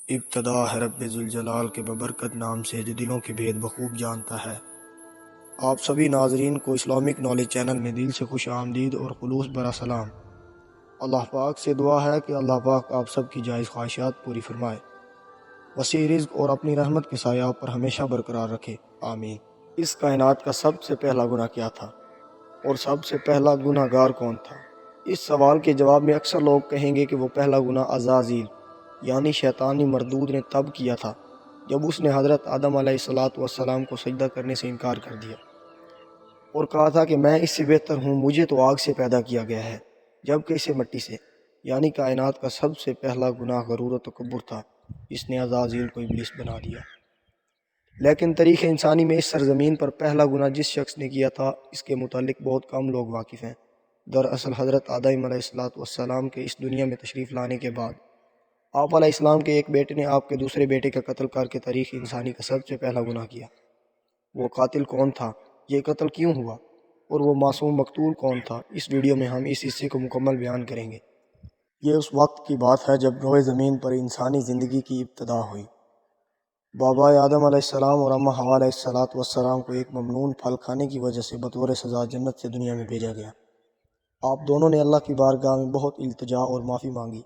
ابتدا ہے رب ذوالجلال کے ببرکت نام سے جو دلوں کے بھید بخوب جانتا ہے۔ آپ سبھی ناظرین کو اسلامک نالج چینل میں دل سے خوش آمدید اور خلوص برا سلام۔ اللہ پاک سے دعا ہے کہ اللہ پاک آپ سب کی جائز خواہشات پوری فرمائے، وسیع رزق اور اپنی رحمت کے سایہ آپ پر ہمیشہ برقرار رکھے، آمین۔ اس کائنات کا سب سے پہلا گناہ کیا تھا اور سب سے پہلا گناہ گار کون تھا؟ اس سوال کے جواب میں اکثر لوگ کہیں گے کہ وہ پہلا گناہ عزازیل یعنی شیطانی مردود نے تب کیا تھا جب اس نے حضرت آدم علیہ السلام کو سجدہ کرنے سے انکار کر دیا اور کہا تھا کہ میں اس سے بہتر ہوں، مجھے تو آگ سے پیدا کیا گیا ہے جبکہ اسے مٹی سے۔ یعنی کائنات کا سب سے پہلا گناہ غرور و تکبر تھا جس نے عزازیل کو ابلیس بنا دیا۔ لیکن تاریخ انسانی میں اس سرزمین پر پہلا گناہ جس شخص نے کیا تھا اس کے متعلق بہت کم لوگ واقف ہیں۔ دراصل حضرت آدم علیہ السلام کے اس دنیا میں تشریف لانے کے بعد آپ علیہ السلام کے ایک بیٹے نے آپ کے دوسرے بیٹے کا قتل کر کے تاریخ انسانی کا سب سے پہلا گناہ کیا۔ وہ قاتل کون تھا؟ یہ قتل کیوں ہوا؟ اور وہ معصوم مقتول کون تھا؟ اس ویڈیو میں ہم اس حصے کو مکمل بیان کریں گے۔ یہ اس وقت کی بات ہے جب روئے زمین پر انسانی زندگی کی ابتدا ہوئی۔ بابا آدم علیہ السلام اور اماں حوا علیہ السلام کو ایک ممنون پھل کھانے کی وجہ سے بطور سزا جنت سے دنیا میں بھیجا گیا۔ آپ دونوں نے اللہ کی بارگاہ میں بہت التجا اور معافی مانگی۔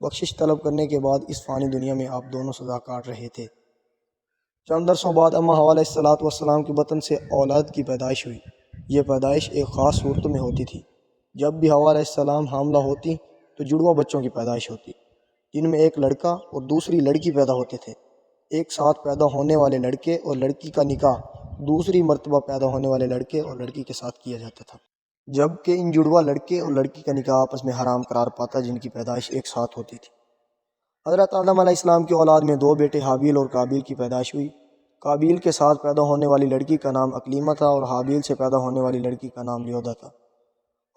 بخشش طلب کرنے کے بعد اس فانی دنیا میں آپ دونوں سزا کاٹ رہے تھے۔ چند عرصوں بعد اماں حوا علیہ السلام کے بطن سے اولاد کی پیدائش ہوئی۔ یہ پیدائش ایک خاص صورت میں ہوتی تھی۔ جب بھی حوا علیہ السلام حاملہ ہوتی تو جڑواں بچوں کی پیدائش ہوتی، جن میں ایک لڑکا اور دوسری لڑکی پیدا ہوتے تھے۔ ایک ساتھ پیدا ہونے والے لڑکے اور لڑکی کا نکاح دوسری مرتبہ پیدا ہونے والے لڑکے اور لڑکی کے ساتھ کیا جاتا تھا، جبکہ ان جڑواں لڑکے اور لڑکی کا نکاح آپس میں حرام قرار پاتا جن کی پیدائش ایک ساتھ ہوتی تھی۔ حضرت آدم علیہ السلام کی اولاد میں دو بیٹے حابیل اور قابیل کی پیدائش ہوئی۔ قابیل کے ساتھ پیدا ہونے والی لڑکی کا نام اکلیمہ تھا اور حابیل سے پیدا ہونے والی لڑکی کا نام لیودا تھا۔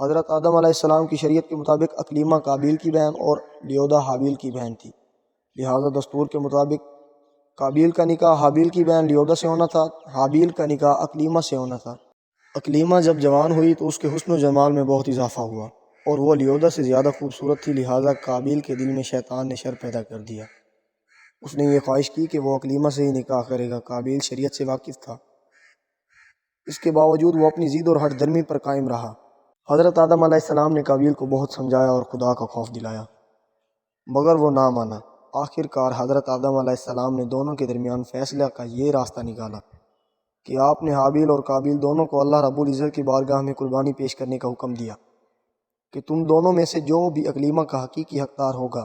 حضرت آدم علیہ السلام کی شریعت کے مطابق اکلیمہ قابیل کی بہن اور لیودا حابیل کی بہن تھی، لہذا دستور کے مطابق قابیل کا نکاح حابیل کی بہن لیودا سے ہونا تھا، حابیل کا نکاح اکلیمہ سے ہونا تھا۔ اکلیمہ جب جوان ہوئی تو اس کے حسن و جمال میں بہت اضافہ ہوا اور وہ لیودا سے زیادہ خوبصورت تھی، لہذا قابیل کے دل میں شیطان نے شر پیدا کر دیا۔ اس نے یہ خواہش کی کہ وہ اکلیمہ سے ہی نکاح کرے گا۔ قابیل شریعت سے واقف تھا، اس کے باوجود وہ اپنی ضد اور ہٹ درمی پر قائم رہا۔ حضرت آدم علیہ السلام نے قابیل کو بہت سمجھایا اور خدا کا خوف دلایا مگر وہ نہ مانا۔ آخر کار حضرت آدم علیہ السلام نے دونوں کے درمیان فیصلہ کا یہ راستہ نکالا کہ آپ نے حابیل اور قابیل دونوں کو اللہ رب العزت کی بارگاہ میں قربانی پیش کرنے کا حکم دیا کہ تم دونوں میں سے جو بھی اکلیمہ کا حقیقی حقدار ہوگا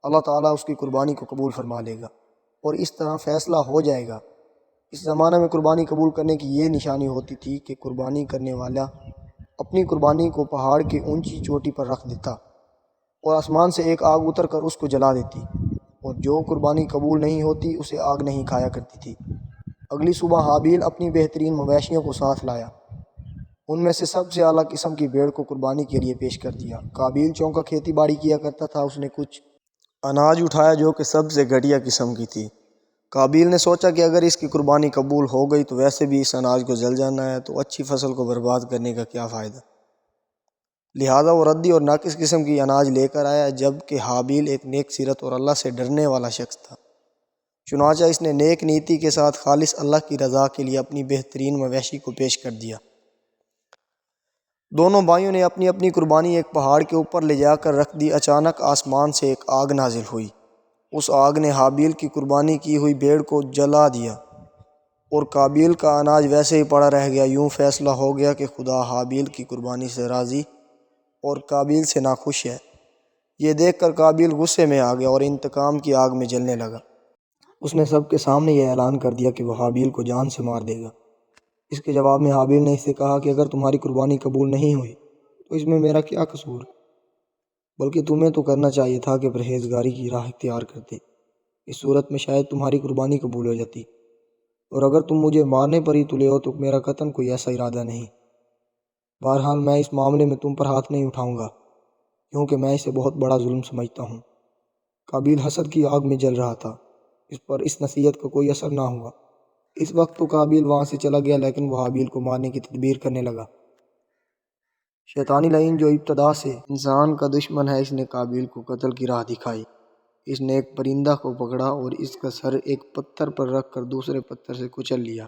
اللہ تعالیٰ اس کی قربانی کو قبول فرما لے گا اور اس طرح فیصلہ ہو جائے گا۔ اس زمانہ میں قربانی قبول کرنے کی یہ نشانی ہوتی تھی کہ قربانی کرنے والا اپنی قربانی کو پہاڑ کی اونچی چوٹی پر رکھ دیتا اور آسمان سے ایک آگ اتر کر اس کو جلا دیتی، اور جو قربانی قبول نہیں ہوتی اسے آگ نہیں کھایا کرتی تھی۔ اگلی صبح حابیل اپنی بہترین مویشیوں کو ساتھ لایا، ان میں سے سب سے اعلیٰ قسم کی بھیڑ کو قربانی کے لیے پیش کر دیا۔ قابیل چونکہ کھیتی باڑی کیا کرتا تھا، اس نے کچھ اناج اٹھایا جو کہ سب سے گھٹیا قسم کی تھی۔ قابیل نے سوچا کہ اگر اس کی قربانی قبول ہو گئی تو ویسے بھی اس اناج کو جل جانا ہے، تو اچھی فصل کو برباد کرنے کا کیا فائدہ، لہذا وہ ردی اور ناقص قسم کی اناج لے کر آیا، جبکہ حابیل ایک نیک سیرت اور اللہ سے ڈرنے والا شخص تھا۔ چنانچہ اس نے نیک نیتی کے ساتھ خالص اللہ کی رضا کے لیے اپنی بہترین مویشی کو پیش کر دیا۔ دونوں بھائیوں نے اپنی اپنی قربانی ایک پہاڑ کے اوپر لے جا کر رکھ دی۔ اچانک آسمان سے ایک آگ نازل ہوئی، اس آگ نے حابیل کی قربانی کی ہوئی بھیڑ کو جلا دیا اور قابیل کا اناج ویسے ہی پڑا رہ گیا۔ یوں فیصلہ ہو گیا کہ خدا حابیل کی قربانی سے راضی اور قابیل سے ناخوش ہے۔ یہ دیکھ کر قابیل غصے میں آ گیا اور انتقام کی آگ میں جلنے لگا۔ اس نے سب کے سامنے یہ اعلان کر دیا کہ وہ حابیل کو جان سے مار دے گا۔ اس کے جواب میں حابیل نے اس سے کہا کہ اگر تمہاری قربانی قبول نہیں ہوئی تو اس میں میرا کیا قصور، بلکہ تمہیں تو کرنا چاہیے تھا کہ پرہیزگاری کی راہ اختیار کرتے، اس صورت میں شاید تمہاری قربانی قبول ہو جاتی، اور اگر تم مجھے مارنے پر ہی تلے ہو تو میرا قطعاً کوئی ایسا ارادہ نہیں۔ بہرحال میں اس معاملے میں تم پر ہاتھ نہیں اٹھاؤں گا کیونکہ میں اسے بہت بڑا ظلم سمجھتا ہوں۔ قابیل حسد کی آگ میں جل رہا تھا، اس پر اس نصیحت کا کوئی اثر نہ ہوا۔ اس وقت تو قابیل وہاں سے چلا گیا، لیکن وہ حابیل کو مارنے کی تدبیر کرنے لگا۔ شیطانی لعین جو ابتدا سے انسان کا دشمن ہے، اس نے قابیل کو قتل کی راہ دکھائی۔ اس نے ایک پرندہ کو پکڑا اور اس کا سر ایک پتھر پر رکھ کر دوسرے پتھر سے کچل لیا۔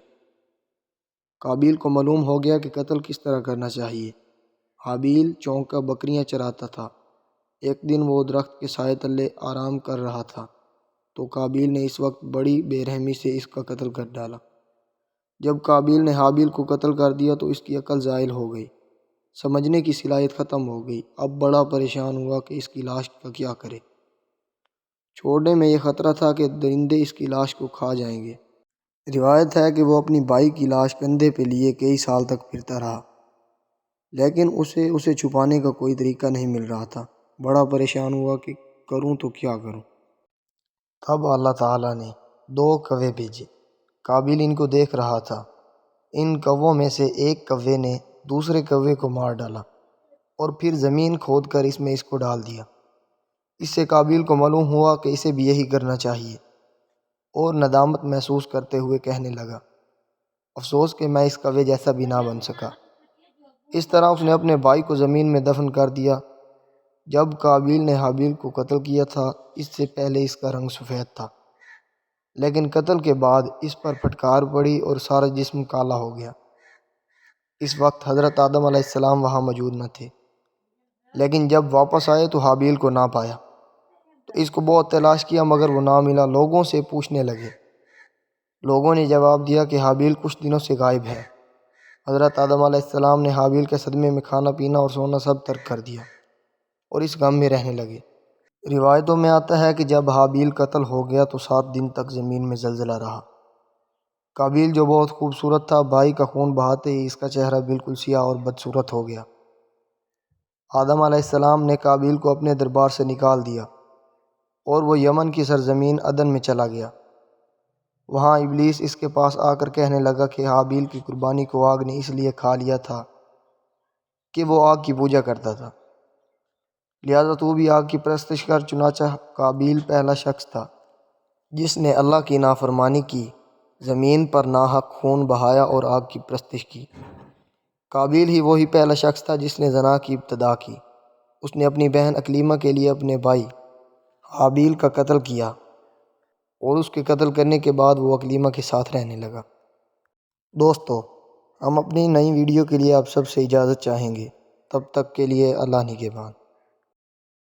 قابیل کو معلوم ہو گیا کہ قتل کس طرح کرنا چاہیے۔ حابیل چونک کر بکریاں چراتا تھا۔ ایک دن وہ درخت کے سائے تلے آرام کر رہا تھا تو قابیل نے اس وقت بڑی بے رحمی سے اس کا قتل کر ڈالا۔ جب قابیل نے حابیل کو قتل کر دیا تو اس کی عقل زائل ہو گئی، سمجھنے کی صلاحیت ختم ہو گئی۔ اب بڑا پریشان ہوا کہ اس کی لاش کا کیا کرے۔ چھوڑنے میں یہ خطرہ تھا کہ درندے اس کی لاش کو کھا جائیں گے۔ روایت ہے کہ وہ اپنی بھائی کی لاش کندھے پہ لیے کئی سال تک پھرتا رہا، لیکن اسے چھپانے کا کوئی طریقہ نہیں مل رہا تھا۔ بڑا پریشان ہوا کہ کروں تو کیا کروں۔ تب اللہ تعالیٰ نے 2 کوے بھیجے۔ قابیل ان کو دیکھ رہا تھا۔ ان کووں میں سے ایک کوے نے دوسرے کوے کو مار ڈالا اور پھر زمین کھود کر اس میں اس کو ڈال دیا۔ اس سے قابیل کو معلوم ہوا کہ اسے بھی یہی کرنا چاہیے، اور ندامت محسوس کرتے ہوئے کہنے لگا، افسوس کہ میں اس کوے جیسا بھی نہ بن سکا۔ اس طرح اس نے اپنے بھائی کو زمین میں دفن کر دیا۔ جب قابیل نے حابیل کو قتل کیا تھا، اس سے پہلے اس کا رنگ سفید تھا، لیکن قتل کے بعد اس پر پھٹکار پڑی اور سارا جسم کالا ہو گیا۔ اس وقت حضرت آدم علیہ السلام وہاں موجود نہ تھے، لیکن جب واپس آئے تو حابیل کو نہ پایا، تو اس کو بہت تلاش کیا مگر وہ نہ ملا۔ لوگوں سے پوچھنے لگے۔ لوگوں نے جواب دیا کہ حابیل کچھ دنوں سے غائب ہے۔ حضرت آدم علیہ السلام نے حابیل کے صدمے میں کھانا پینا اور سونا سب ترک کر دیا اور اس غم میں رہنے لگے۔ روایتوں میں آتا ہے کہ جب حابیل قتل ہو گیا تو 7 دن تک زمین میں زلزلہ رہا۔ قابیل جو بہت خوبصورت تھا، بھائی کا خون بہاتے ہی اس کا چہرہ بالکل سیاہ اور بدصورت ہو گیا۔ آدم علیہ السلام نے قابیل کو اپنے دربار سے نکال دیا اور وہ یمن کی سرزمین عدن میں چلا گیا۔ وہاں ابلیس اس کے پاس آ کر کہنے لگا کہ حابیل کی قربانی کو آگ نے اس لیے کھا لیا تھا کہ وہ آگ کی پوجا کرتا تھا، لہذا تو بھی آگ کی پرستش کر۔ چنانچہ قابیل پہلا شخص تھا جس نے اللہ کی نافرمانی کی، زمین پر ناحق خون بہایا اور آگ کی پرستش کی۔ قابیل ہی وہی پہلا شخص تھا جس نے زنا کی ابتدا کی۔ اس نے اپنی بہن اکلیمہ کے لیے اپنے بھائی حابیل کا قتل کیا، اور اس کے قتل کرنے کے بعد وہ اکلیمہ کے ساتھ رہنے لگا۔ دوستو، ہم اپنی نئی ویڈیو کے لیے آپ سب سے اجازت چاہیں گے۔ تب تک کے لیے اللہ نگہبان۔